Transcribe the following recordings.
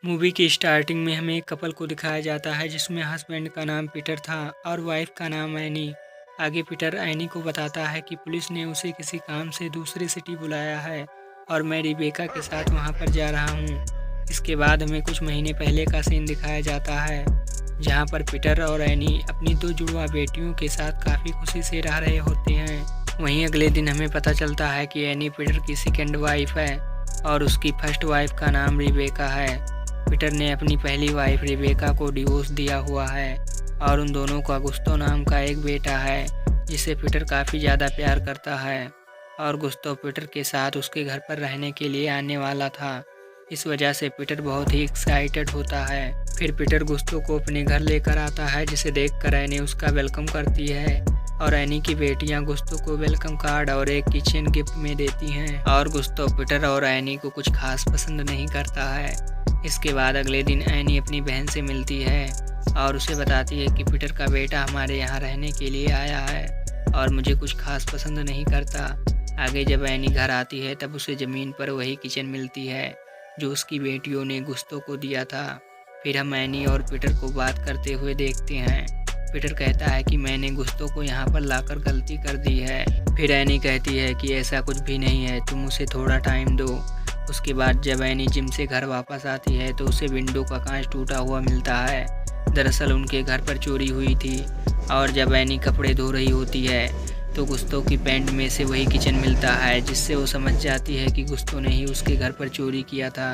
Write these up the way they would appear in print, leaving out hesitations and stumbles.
Movie की starting में हमें एक कपल को दिखाया जाता है जिसमें हस्बैंड का नाम पीटर था और वाइफ का नाम एनी। आगे पीटर एनी को बताता है कि पुलिस ने उसे किसी काम से दूसरी सिटी बुलाया है और मैं रिबेका के साथ वहां पर जा रहा हूं। इसके बाद हमें कुछ महीने पहले का सीन दिखाया जाता है जहां पर पीटर और एनी अपनी दो जुड़वा बेटियों के साथ काफ़ी खुशी से रह रहे होते हैं। वहीं अगले दिन हमें पता चलता है कि एनी पीटर की सेकेंड वाइफ है और उसकी फर्स्ट वाइफ का नाम रिबेका है। पीटर ने अपनी पहली वाइफ रिबेका को डिवोर्स दिया हुआ है और उन दोनों का गुस्तो नाम का एक बेटा है जिसे पीटर काफ़ी ज़्यादा प्यार करता है और गुस्तो पीटर के साथ उसके घर पर रहने के लिए आने वाला था। इस वजह से पीटर बहुत ही एक्साइटेड होता है। फिर पीटर गुस्तो को अपने घर लेकर आता है जिसे देखकर एनी उसका वेलकम करती है और एनी की बेटियां गुस्तो को वेलकम कार्ड और एक किचन गिफ्ट में देती हैं और गुस्तो पीटर और एनी को कुछ खास पसंद नहीं करता है। इसके बाद अगले दिन एनी अपनी बहन से मिलती है और उसे बताती है कि पीटर का बेटा हमारे यहाँ रहने के लिए आया है और मुझे कुछ खास पसंद नहीं करता। आगे जब एनी घर आती है तब उसे ज़मीन पर वही किचन मिलती है जो उसकी बेटियों ने गुस्तो को दिया था। फिर हम एनी और पीटर को बात करते हुए देखते हैं। पीटर कहता है कि मैंने गुस्तो को यहाँ पर लाकर गलती कर दी है। फिर एनी कहती है कि ऐसा कुछ भी नहीं है, तुम उसे थोड़ा टाइम दो। उसके बाद जब एनी जिम से घर वापस आती है तो उसे विंडो का कांच टूटा हुआ मिलता है। दरअसल उनके घर पर चोरी हुई थी और जब एनी कपड़े धो रही होती है तो गुस्तो की पैंट में से वही किचन मिलता है जिससे वो समझ जाती है कि गुस्तो ने ही उसके घर पर चोरी किया था।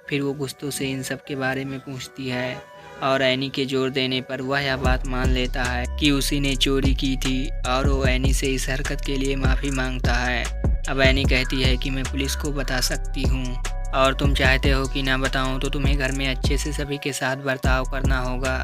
फिर वो गुस्तो से इन सब के बारे में पूछती है और एनी के जोर देने पर वह यह बात मान लेता है कि उसी ने चोरी की थी और वो एनी से इस हरकत के लिए माफ़ी मांगता है। अब एनी कहती है कि मैं पुलिस को बता सकती हूँ और तुम चाहते हो कि ना बताऊँ तो तुम्हें घर में अच्छे से सभी के साथ बर्ताव करना होगा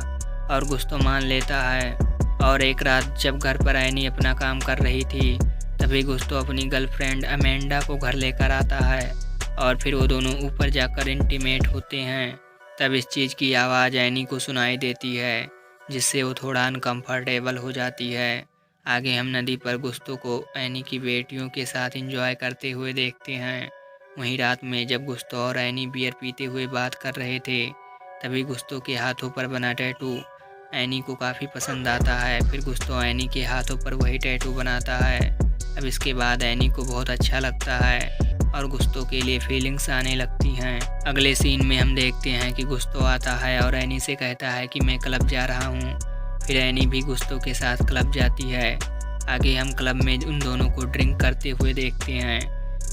और गुस्तो मान लेता है। और एक रात जब घर पर एनी अपना काम कर रही थी तभी गुस्तो अपनी गर्लफ्रेंड अमेंडा को घर लेकर आता है और फिर वो दोनों ऊपर जाकर इंटीमेट होते हैं। तब इस चीज़ की आवाज़ एनी को सुनाई देती है जिससे वो थोड़ा अनकंफर्टेबल हो जाती है। आगे हम नदी पर गुस्तो को एनी की बेटियों के साथ एंजॉय करते हुए देखते हैं। वहीं रात में जब गुस्तो और एनी बियर पीते हुए बात कर रहे थे तभी गुस्तो के हाथों पर बना टैटू एनी को काफ़ी पसंद आता है। फिर गुस्तो एनी के हाथों पर वही टैटू बनाता है। अब इसके बाद एनी को बहुत अच्छा लगता है और गुस्तो के लिए फीलिंग्स आने लगती हैं। अगले सीन में हम देखते हैं कि गुस्तो आता है और एनी से कहता है कि मैं क्लब जा रहा हूँ। फिर एनी भी गुस्तो के साथ क्लब जाती है। आगे हम क्लब में उन दोनों को ड्रिंक करते हुए देखते हैं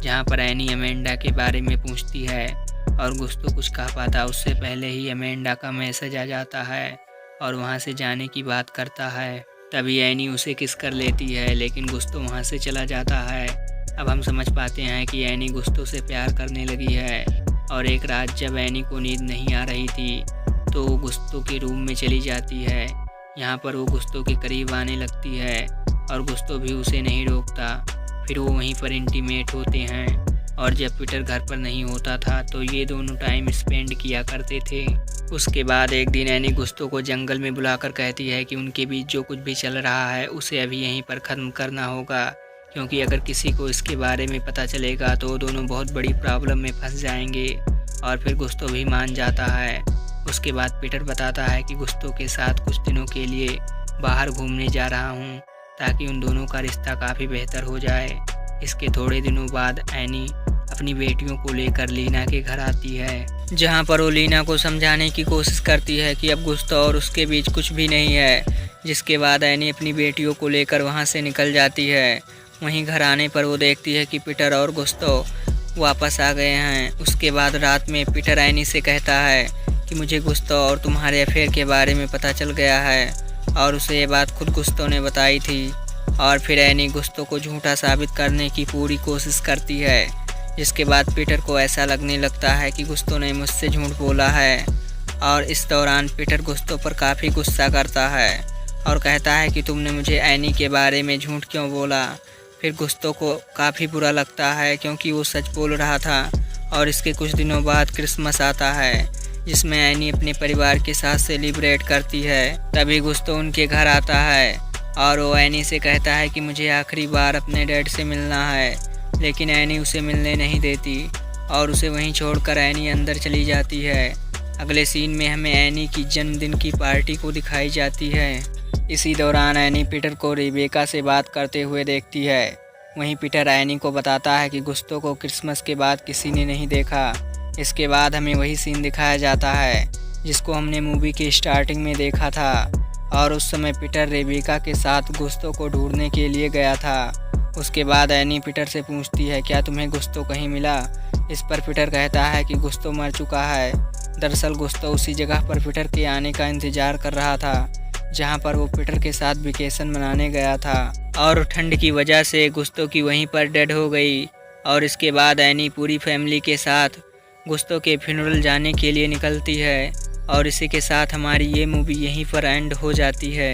जहाँ पर एनी अमेंडा के बारे में पूछती है और गुस्तो कुछ कह पाता उससे पहले ही अमेंडा का मैसेज आ जाता है और वहाँ से जाने की बात करता है। तभी एनी उसे किस कर लेती है लेकिन गुस्तो वहाँ से चला जाता है। अब हम समझ पाते हैं कि एनी गुस्तो से प्यार करने लगी है और एक रात जब एनी को नींद नहीं आ रही थी तो वो गुस्तो के रूम में चली जाती है। यहाँ पर वो गुस्तो के करीब आने लगती है और गुस्तो भी उसे नहीं रोकता। फिर वो वहीं पर इंटीमेट होते हैं और जब पीटर घर पर नहीं होता था तो ये दोनों टाइम स्पेंड किया करते थे। उसके बाद एक दिन एनी गुस्तो को जंगल में बुलाकर कहती है कि उनके बीच जो कुछ भी चल रहा है उसे अभी यहीं पर ख़त्म करना होगा क्योंकि अगर किसी को इसके बारे में पता चलेगा तो वो दोनों बहुत बड़ी प्रॉब्लम में फंस जाएंगे। और फिर गुस्तो भी मान जाता है। उसके बाद पीटर बताता है कि गुस्तो के साथ कुछ दिनों के लिए बाहर घूमने जा रहा हूँ ताकि उन दोनों का रिश्ता काफ़ी बेहतर हो जाए। इसके थोड़े दिनों बाद एनी अपनी बेटियों को लेकर लीना के घर आती है जहां पर वो लीना को समझाने की कोशिश करती है कि अब गुस्तो और उसके बीच कुछ भी नहीं है। जिसके बाद एनी अपनी बेटियों को लेकर वहां से निकल जाती है। वहीं घर आने पर वो देखती है कि पीटर और गुस्तो वापस आ गए हैं। उसके बाद रात में पीटर एनी से कहता है कि मुझे गुस्तो और तुम्हारे अफेयर के बारे में पता चल गया है और उसे ये बात खुद गुस्तो ने बताई थी। और फिर एनी गुस्तो को झूठा साबित करने की पूरी कोशिश करती है जिसके बाद पीटर को ऐसा लगने लगता है कि गुस्तो ने मुझसे झूठ बोला है। और इस दौरान पीटर गुस्तो पर काफ़ी गुस्सा करता है और कहता है कि तुमने मुझे एनी के बारे में झूठ क्यों बोला। फिर गुस्तो को काफ़ी बुरा लगता है क्योंकि वो सच बोल रहा था। और इसके कुछ दिनों बाद क्रिसमस आता है जिसमें एनी अपने परिवार के साथ सेलिब्रेट करती है। तभी गुस्तो उनके घर आता है और वो एनी से कहता है कि मुझे आखिरी बार अपने डैड से मिलना है लेकिन एनी उसे मिलने नहीं देती और उसे वहीं छोड़कर एनी अंदर चली जाती है। अगले सीन में हमें एनी की जन्मदिन की पार्टी को दिखाई जाती है। इसी दौरान एनी पीटर को रेबेका से बात करते हुए देखती है। वहीं पीटर एनी को बताता है कि गुस्तो को क्रिसमस के बाद किसी ने नहीं देखा। इसके बाद हमें वही सीन दिखाया जाता है जिसको हमने मूवी की स्टार्टिंग में देखा था, और उस समय पीटर रेबेका के साथ गुस्तो को ढूंढने के लिए गया था। उसके बाद एनी पीटर से पूछती है, क्या तुम्हें गुस्तो कहीं मिला? इस पर पीटर कहता है कि गुस्तो मर चुका है। दरअसल गुस्तो उसी जगह पर पीटर के आने का इंतज़ार कर रहा था जहां पर वो पीटर के साथ वेकेशन मनाने गया था, और ठंड की वजह से गुस्तो की वहीं पर डेड हो गई। और इसके बाद एनी पूरी फैमिली के साथ गुस्तो के फ्यूनरल जाने के लिए निकलती है। और इसी के साथ हमारी ये मूवी यहीं पर एंड हो जाती है।